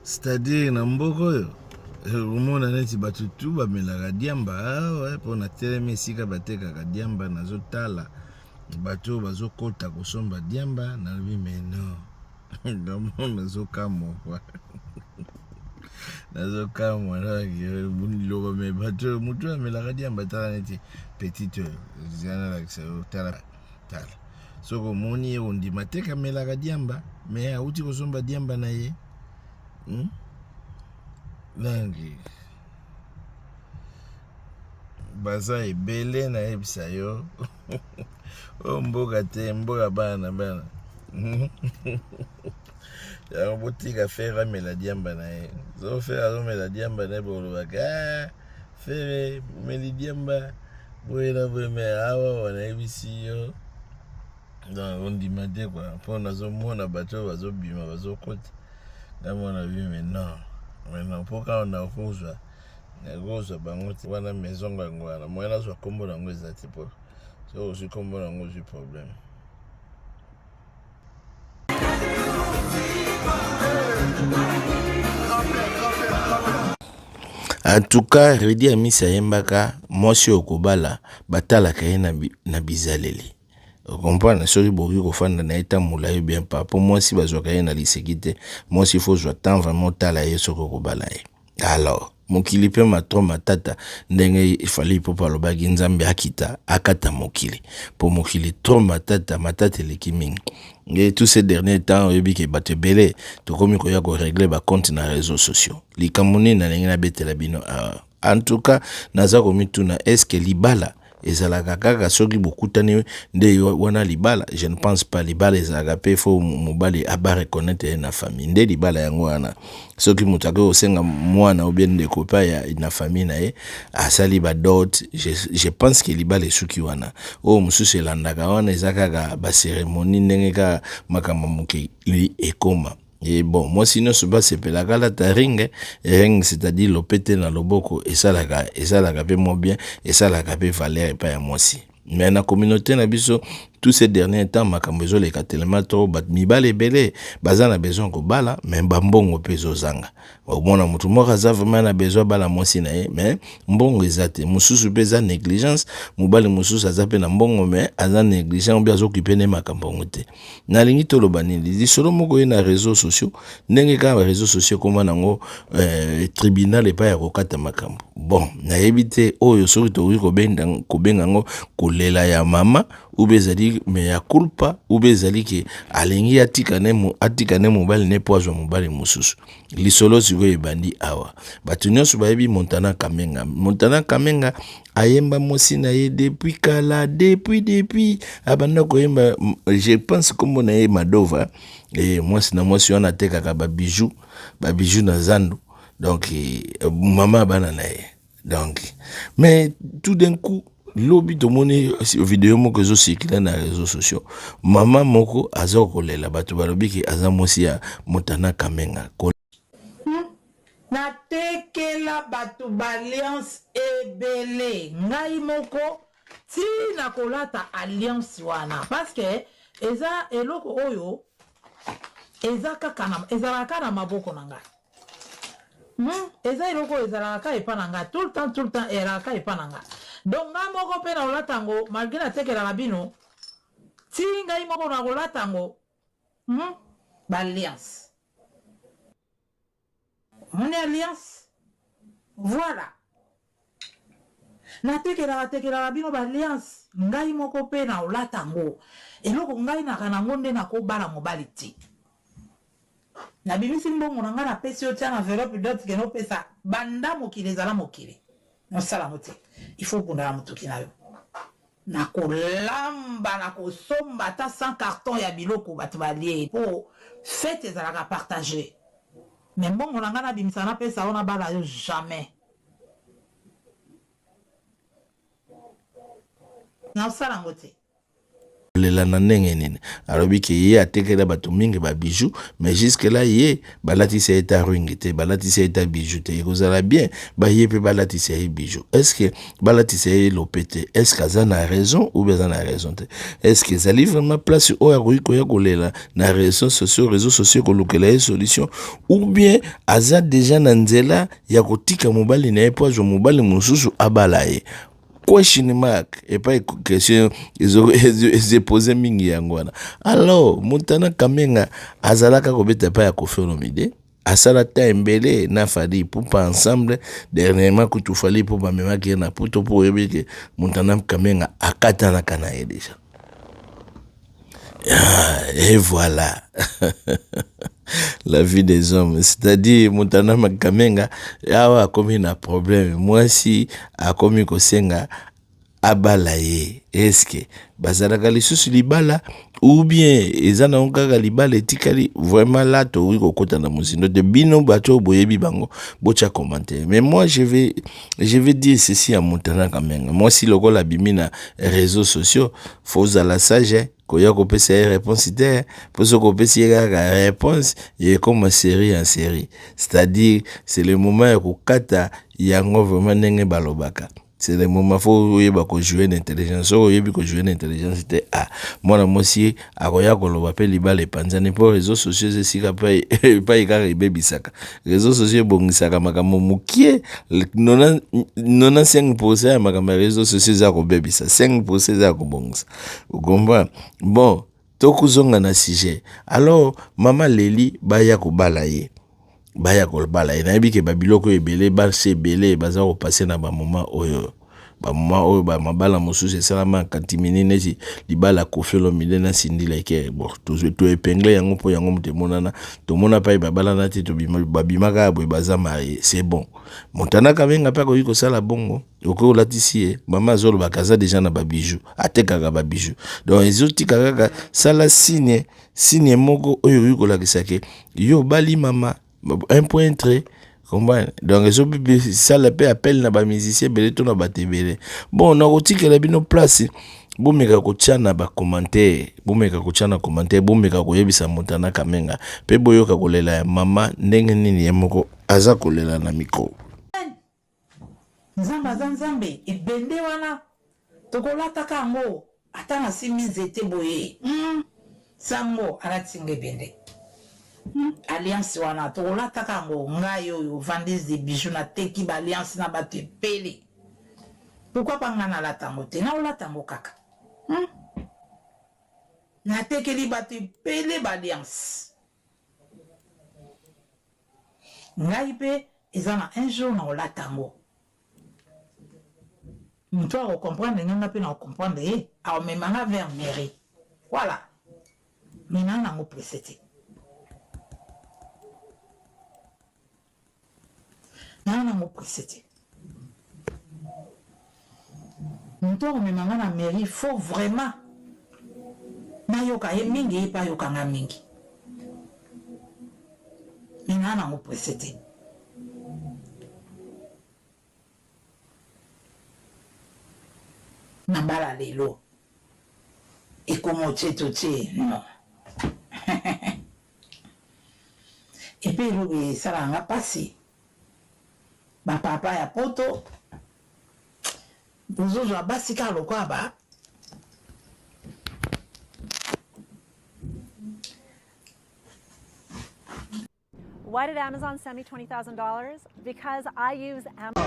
C'est-à-dire na mboko yo omona neti bato tu bamelaka diamba awa mpo na telemi esika batekaka diamba nazotala bato bazokota kosomba diamba nalobi meno nazokamwa nazokamwa loba me bato motu amelaka diamba tala neti petite zanalakisa yo tala soko omoni ye ondima teka amelaka diamba me auti kosomba diamba na ye nangi baza ebele na yebisa yo o mboka te mboka bana yango botika fere amela diamba na ye so fere azomela diamba na ye bolobaka fere omeli diamba boye na boye me awa wanayebisi yo donc ondima te kwa mpo nazomona bato oyo bazobima bazokota namona vi maintenant mpo kaka nakozwa bango te wana maison yango wana moye nazwa kombo nango eza te po so ozwi kombo nango ozwi problème. En tout cas Redi Amisi ayembaka mwasi okobala batalaka ye na bizaleli. Comprendre soki boki kofanda na eta mulayo bien pas pour moi si bazwaka ye na liseki te moi si faut temps vraiment tala ye soko okobala ye. Alors mokili pe matro matata ndenge ifali po palobaki nzambe akita akata mokili po mokili trop matata eleki mingi. Et tous ces derniers temps oyebi ke bato ebele tokomi koya ko régler ba compte na réseaux sociaux likamoni na ndenge na betela bino. En tout cas naza komituna est-ce que libala ezalaka kaka soki bokutani nde wana libala? Je ne pense pas. Libala ezalaka pe fo mobali aba reconnaître na famille nde libala yango wana soki mutaka osenga mwana obien ndeko pa ya na famille na ye asali ba dot. Je pense que libala esuki wana o mususu elandaka wana ezakaka ba cérémonie ndenge ka makambo moke ekoma. Et bon, moi sinon ce bas c'est la gala ta ring, c'est-à-dire l'opété dans le boko et ça la gabe moi bien et ça la gabe valeur et pas à moi si. Mais na communauté na biso tous ces derniers temps makambezo les tellement trop bat mibale belé baza na besoin ko bala mais mbongo pezo zanga au mona mutu mo kaza vraiment na besoin bala mosi na ye mais mbongo ezate mususu peza négligence mubali mususu azape na mbongo mais aza négligent bien occupé ne makambongo te na lingi toloba nini di solo moko na réseaux sociaux ndenge ka réseaux sociaux koma nango tribunal epa ya kokata makambo bon na yebite oyo soki to ko benga ngo kolela ya mama ubezali me ya culpa ubezali ke alingi atika ne mobile ne poazwa mobile mususu lisolo siko ebandi awa batu nyonso bayebi Montana Kamenga ayemba mosi na ye depuis kala depuis abanda koyemba je pense comme na ye Madova et mwasi wana tekaka ba bijou na zandu donc mama bana na ye donc mais tout d'un coup lobi to moni vidéo moko zo sikila na réseaux sociaux mama moko aza kolela bato balobi ki aza mosi ya Montana Kamenga na tekela bato balliance ebele ngai moko ti na kolata alliance wana parce que eza eloko oyo eza ezalaka na maboko na ngai eza eloko ezalaka epa na ngai tout le temps ezalaka epa na ngai donc ngai moko mpe na kolata ngo malgré natekelaka bino ti ngai moko na kolata ngo balliance mon alliance voilà natekelaka bino balliance ngai moko mpe na kolata ngo eloko ngai nakanango nde nakobala mobali ti na bimisi mbongo na ngai napesi yo tia na enveloppe d'autre ke nopesa banda mokili ezala mokili nosala ngo te il faut kundala motoki na yo nakolamba nakosomba ata 100 carton ya biloko bato balie po fete ezalaka partage mais mbongo na ngai nabimisa napesa wana bala yo jamais nasala ngo te lela na ndenge nini alobi ke ye atekela bato mingi ba bijou mais jusque là ye balatisa eta ring te balatisa eta bijou te ekozala bien ba ye pe balatisa ye bijou est-ce que balatisa ye lopete est-ce que aza na raison ou bien na raison te est-ce que ezali vraiment place oyo akoki koya kolela na réseaux sociaux kolukela ye solution ou bien aza déjà na nzela ya kotika mobali na ye po azwa mobali mosusu abala ye question mark et pas question ils posé mingi yangwana alors Montana Kamenga azalaka kobeta pa ya Koffi Olomide asala ta embele na fali pour pas ensemble dernièrement que tout fallait pour ba mema ki na puto pour yebeke Montana Kamenga akatana kana ye déjà et voilà la vie des hommes, c'est-à-dire Montana Kamenga awa komi na problème moi si a komi kosenga abala ye eske bazalaka lisusu libala ou bien ezana onkaka libala etikali vraiment là to wi kokota na musindo de bino bato boyebi bango bocha commenter mais moi je vais dire ceci à Montana Kamenga moi si lokola bimina réseaux sociaux faut la sage koya kopesa réponse ite pour ce kopesa la réponse et comme série en série c'est-à-dire c'est le moment ya kokata yango vraiment ndenge balobaka c'est le moment faut yeba ko jouer l'intelligence so yebi ko jouer l'intelligence c'était mwana mosi akoya koloba pe libala panzani pour réseaux sociaux esika pa ikaka ibebisaka réseaux sociaux bongisaka makambo mukie 95% ya makambo réseaux sociaux za ko bebisa 5% za ko bongisa ugomba bon tokuzonga na sujet alors mama Leli baya ko balaye baya kolbala ina yebi ke babiloko ebele ba se ebele baza ko passer na ba moment oyo ba mabala mosusu esalama katimini neti libala Koffi Olomide na Cindy Leke bon to épingle yango po yango mutemonana to mona pa babala na te to babimaka boy baza marié c'est bon Montana Kamenga pa ko yiko sala bongo oko latisi mama zolo bakaza déjà na babijou atekaka babijou donc ezoti kaka sala signe moko oyo yiko lakisake yo bali mama un point très comprendre donc ça le peut appel na ba musicien belé to na ba tebele bon na kotikela bino place bomeka kotiana ba commentaire bomeka kotiana commentaire bomeka koyebisa Montana Kamenga pe boyoka kolela ya mama ndenge nini ya moko aza kolela na micro nzambe ebende wana tokolataka ngo ata na simizete boye sango alatinga ebende alliance wana tokolataka ngo ngai oyo vendise de bijoux na teki ba alliance na bato epele pourquoi pas nga nalatango te na olatango kaka na tekeli bato epele ba alliance ngai pe eza na un jour na olatango mutu akokomprendre nganga mpe na okomprendre aomemanga vers mairie voilà mina nango presse te nana mo pressé mutu akomemanga na mairie faut vraiment nayoka ye mingi ye pa yokanga mingi mina nango presse te na mbala lelo ekomo cheto che non epe elobi esalanga pasi bapapa ya poto bozozwa basika lokwa ba Why did Amazon send me $20,000? Because I use Amazon.